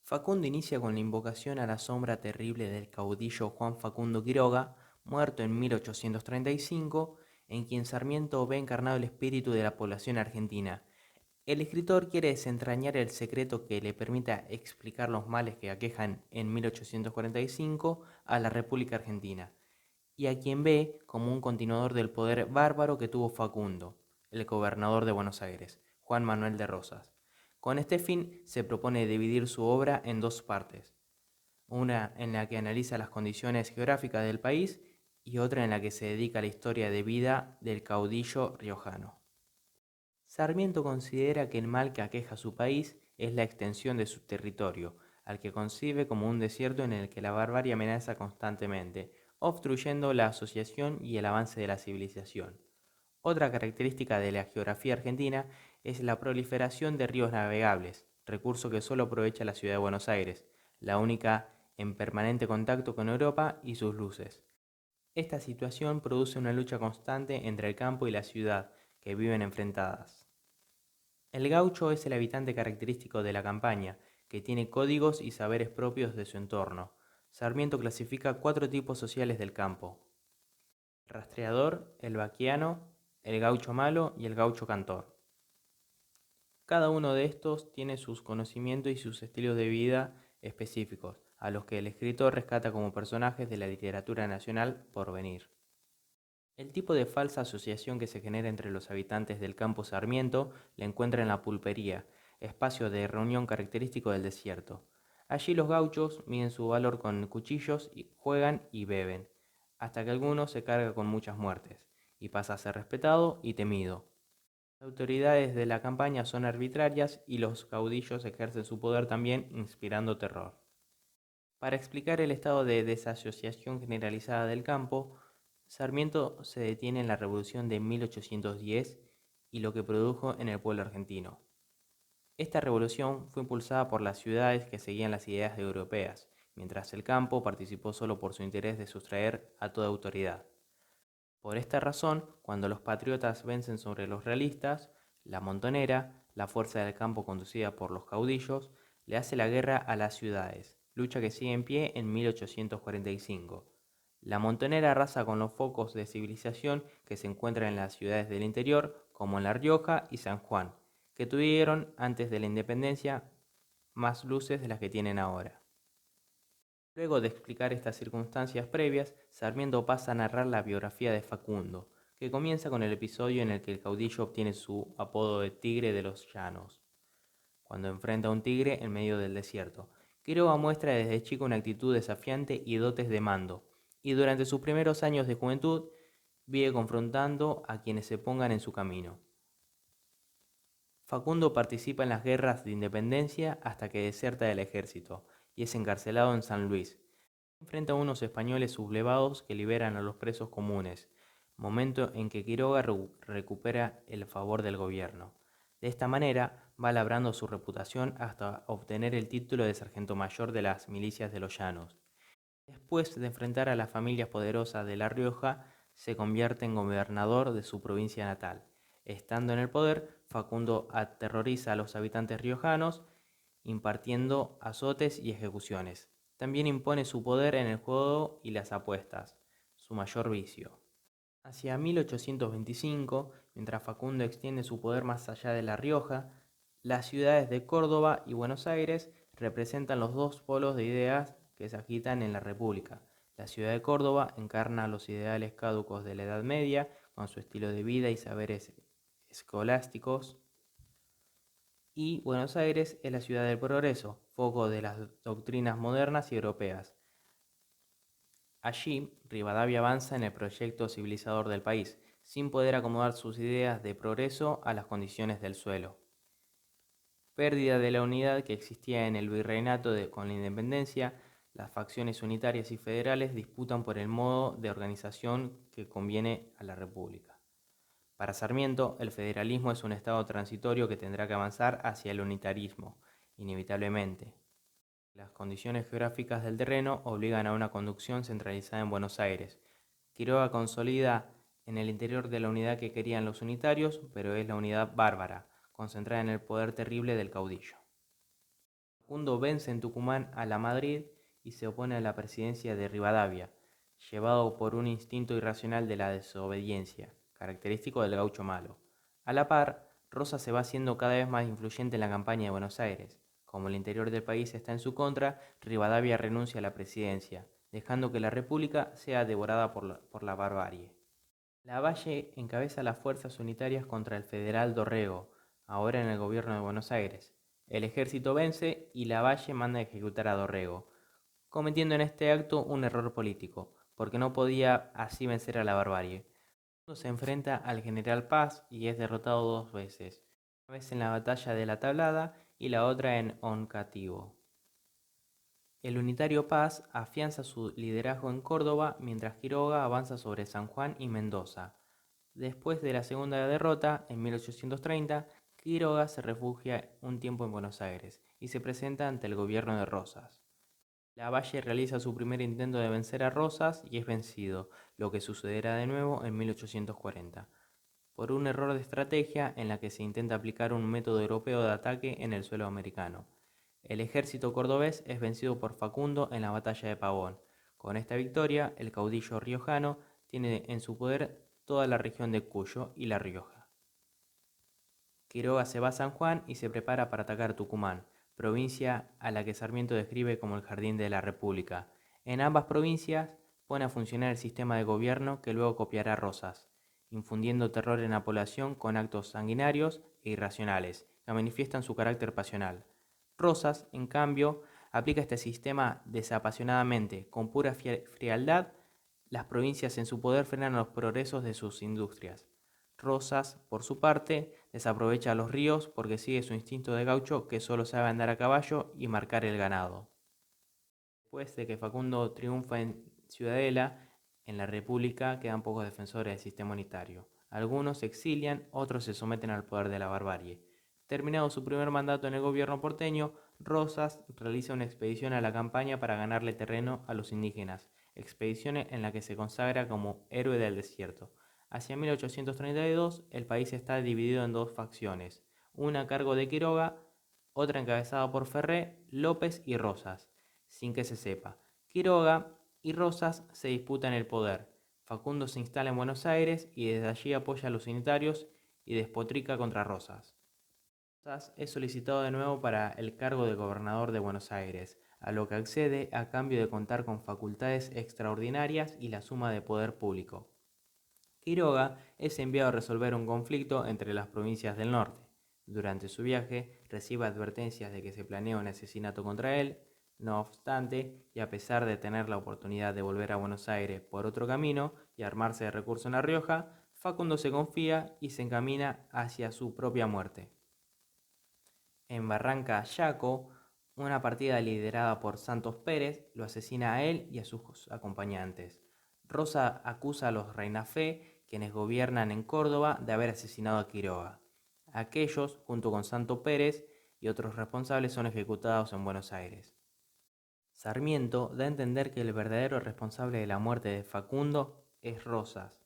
Facundo inicia con la invocación a la sombra terrible del caudillo Juan Facundo Quiroga, muerto en 1835, en quien Sarmiento ve encarnado el espíritu de la población argentina. El escritor quiere desentrañar el secreto que le permita explicar los males que aquejan en 1845 a la República Argentina, y a quien ve como un continuador del poder bárbaro que tuvo Facundo, el gobernador de Buenos Aires, Juan Manuel de Rosas. Con este fin se propone dividir su obra en dos partes, una en la que analiza las condiciones geográficas del país y otra en la que se dedica a la historia de vida del caudillo riojano. Sarmiento considera que el mal que aqueja a su país es la extensión de su territorio, al que concibe como un desierto en el que la barbarie amenaza constantemente, obstruyendo la asociación y el avance de la civilización. Otra característica de la geografía argentina es la proliferación de ríos navegables, recurso que solo aprovecha la ciudad de Buenos Aires, la única en permanente contacto con Europa y sus luces. Esta situación produce una lucha constante entre el campo y la ciudad, que viven enfrentadas. El gaucho es el habitante característico de la campaña, que tiene códigos y saberes propios de su entorno. Sarmiento clasifica cuatro tipos sociales del campo: el rastreador, el vaquiano, el gaucho malo y el gaucho cantor. Cada uno de estos tiene sus conocimientos y sus estilos de vida específicos, a los que el escritor rescata como personajes de la literatura nacional por venir. El tipo de falsa asociación que se genera entre los habitantes del campo Sarmiento la encuentra en la pulpería, espacio de reunión característico del desierto. Allí los gauchos miden su valor con cuchillos, juegan y beben, hasta que alguno se carga con muchas muertes, y pasa a ser respetado y temido. Las autoridades de la campaña son arbitrarias y los caudillos ejercen su poder también inspirando terror. Para explicar el estado de desasociación generalizada del campo, Sarmiento se detiene en la Revolución de 1810 y lo que produjo en el pueblo argentino. Esta revolución fue impulsada por las ciudades que seguían las ideas europeas, mientras el campo participó solo por su interés de sustraer a toda autoridad. Por esta razón, cuando los patriotas vencen sobre los realistas, la Montonera, la fuerza del campo conducida por los caudillos, le hace la guerra a las ciudades, lucha que sigue en pie en 1845. La Montonera arrasa con los focos de civilización que se encuentran en las ciudades del interior, como en La Rioja y San Juan, que tuvieron antes de la independencia más luces de las que tienen ahora. Luego de explicar estas circunstancias previas, Sarmiento pasa a narrar la biografía de Facundo, que comienza con el episodio en el que el caudillo obtiene su apodo de Tigre de los Llanos, cuando enfrenta a un tigre en medio del desierto. Quiroga muestra desde chico una actitud desafiante y dotes de mando, y durante sus primeros años de juventud vive confrontando a quienes se pongan en su camino. Facundo participa en las guerras de independencia hasta que deserta del ejército y es encarcelado en San Luis. Enfrenta a unos españoles sublevados que liberan a los presos comunes, momento en que Quiroga recupera el favor del gobierno. De esta manera va labrando su reputación hasta obtener el título de sargento mayor de las milicias de los Llanos. Después de enfrentar a las familias poderosas de La Rioja, se convierte en gobernador de su provincia natal. Estando en el poder, Facundo aterroriza a los habitantes riojanos, impartiendo azotes y ejecuciones. También impone su poder en el juego y las apuestas, su mayor vicio. Hacia 1825, mientras Facundo extiende su poder más allá de La Rioja, las ciudades de Córdoba y Buenos Aires representan los dos polos de ideas que se agitan en la República. La ciudad de Córdoba encarna los ideales caducos de la Edad Media, con su estilo de vida y saberes escolásticos, y Buenos Aires es la ciudad del progreso, foco de las doctrinas modernas y europeas. Allí, Rivadavia avanza en el proyecto civilizador del país, sin poder acomodar sus ideas de progreso a las condiciones del suelo. Pérdida de la unidad que existía en el virreinato con la independencia, las facciones unitarias y federales disputan por el modo de organización que conviene a la República. Para Sarmiento, el federalismo es un estado transitorio que tendrá que avanzar hacia el unitarismo, inevitablemente. Las condiciones geográficas del terreno obligan a una conducción centralizada en Buenos Aires. Quiroga consolida en el interior de la unidad que querían los unitarios, pero es la unidad bárbara, concentrada en el poder terrible del caudillo. Facundo vence en Tucumán a Lamadrid y se opone a la presidencia de Rivadavia, llevado por un instinto irracional de la desobediencia, característico del gaucho malo. A la par, Rosas se va haciendo cada vez más influyente en la campaña de Buenos Aires. Como el interior del país está en su contra, Rivadavia renuncia a la presidencia, dejando que la República sea devorada por la barbarie. Lavalle encabeza las fuerzas unitarias contra el federal Dorrego, ahora en el gobierno de Buenos Aires. El ejército vence y Lavalle manda a ejecutar a Dorrego, cometiendo en este acto un error político, porque no podía así vencer a la barbarie. Se enfrenta al general Paz y es derrotado dos veces, una vez en la batalla de la Tablada y la otra en Oncativo. El unitario Paz afianza su liderazgo en Córdoba mientras Quiroga avanza sobre San Juan y Mendoza. Después de la segunda derrota, en 1830, Quiroga se refugia un tiempo en Buenos Aires y se presenta ante el gobierno de Rosas. Lavalle realiza su primer intento de vencer a Rosas y es vencido, lo que sucederá de nuevo en 1840, por un error de estrategia en la que se intenta aplicar un método europeo de ataque en el suelo americano. El ejército cordobés es vencido por Facundo en la batalla de Pavón. Con esta victoria, el caudillo riojano tiene en su poder toda la región de Cuyo y La Rioja. Quiroga se va a San Juan y se prepara para atacar Tucumán, provincia a la que Sarmiento describe como el jardín de la República. En ambas provincias pone a funcionar el sistema de gobierno que luego copiará Rosas, infundiendo terror en la población con actos sanguinarios e irracionales que manifiestan su carácter pasional. Rosas, en cambio, aplica este sistema desapasionadamente, con pura frialdad. Las provincias en su poder frenan los progresos de sus industrias. Rosas, por su parte, desaprovecha los ríos porque sigue su instinto de gaucho que solo sabe andar a caballo y marcar el ganado. Después de que Facundo triunfa en Ciudadela, en la República quedan pocos defensores del sistema unitario. Algunos se exilian, otros se someten al poder de la barbarie. Terminado su primer mandato en el gobierno porteño, Rosas realiza una expedición a la campaña para ganarle terreno a los indígenas, expedición en la que se consagra como héroe del desierto. Hacia 1832 el país está dividido en dos facciones, una a cargo de Quiroga, otra encabezada por Ferré, López y Rosas. Sin que se sepa, Quiroga y Rosas se disputan el poder. Facundo se instala en Buenos Aires y desde allí apoya a los unitarios y despotrica contra Rosas. Rosas es solicitado de nuevo para el cargo de gobernador de Buenos Aires, a lo que accede a cambio de contar con facultades extraordinarias y la suma de poder público. Quiroga es enviado a resolver un conflicto entre las provincias del norte. Durante su viaje recibe advertencias de que se planea un asesinato contra él. No obstante, y a pesar de tener la oportunidad de volver a Buenos Aires por otro camino y armarse de recursos en La Rioja, Facundo se confía y se encamina hacia su propia muerte. En Barranca Yaco, una partida liderada por Santos Pérez lo asesina a él y a sus acompañantes. Rosa acusa a los Reinafé, quienes gobiernan en Córdoba, de haber asesinado a Quiroga. Aquellos, junto con Santo Pérez y otros responsables, son ejecutados en Buenos Aires. Sarmiento da a entender que el verdadero responsable de la muerte de Facundo es Rosas,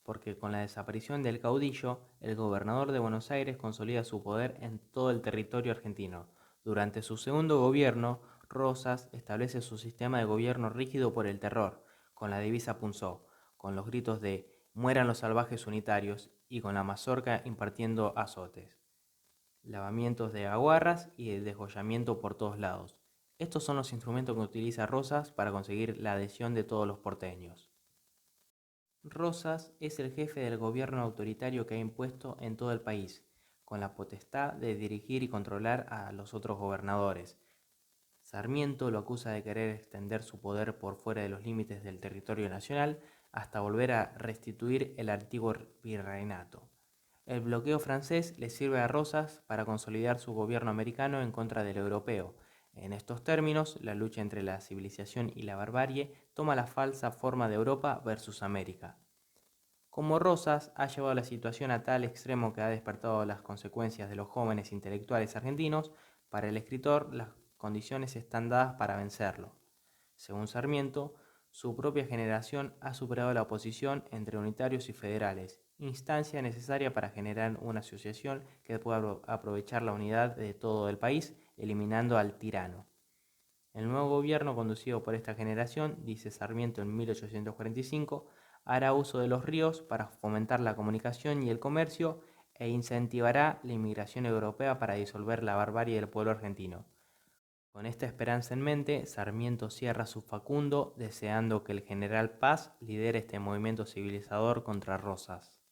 porque con la desaparición del caudillo, el gobernador de Buenos Aires consolida su poder en todo el territorio argentino. Durante su segundo gobierno, Rosas establece su sistema de gobierno rígido por el terror, con la divisa Punzó, con los gritos de "mueran los salvajes unitarios" y con la mazorca impartiendo azotes, lavamientos de aguarras y el degollamiento por todos lados. Estos son los instrumentos que utiliza Rosas para conseguir la adhesión de todos los porteños. Rosas es el jefe del gobierno autoritario que ha impuesto en todo el país, con la potestad de dirigir y controlar a los otros gobernadores. Sarmiento lo acusa de querer extender su poder por fuera de los límites del territorio nacional hasta volver a restituir el antiguo virreinato. El bloqueo francés le sirve a Rosas para consolidar su gobierno americano en contra del europeo. En estos términos, la lucha entre la civilización y la barbarie toma la falsa forma de Europa versus América. Como Rosas ha llevado la situación a tal extremo que ha despertado las consecuencias de los jóvenes intelectuales argentinos, para el escritor las condiciones están dadas para vencerlo. Según Sarmiento, su propia generación ha superado la oposición entre unitarios y federales, instancia necesaria para generar una asociación que pueda aprovechar la unidad de todo el país eliminando al tirano. El nuevo gobierno conducido por esta generación, dice Sarmiento en 1845, hará uso de los ríos para fomentar la comunicación y el comercio e incentivará la inmigración europea para disolver la barbarie del pueblo argentino. Con esta esperanza en mente, Sarmiento cierra su Facundo, deseando que el general Paz lidere este movimiento civilizador contra Rosas.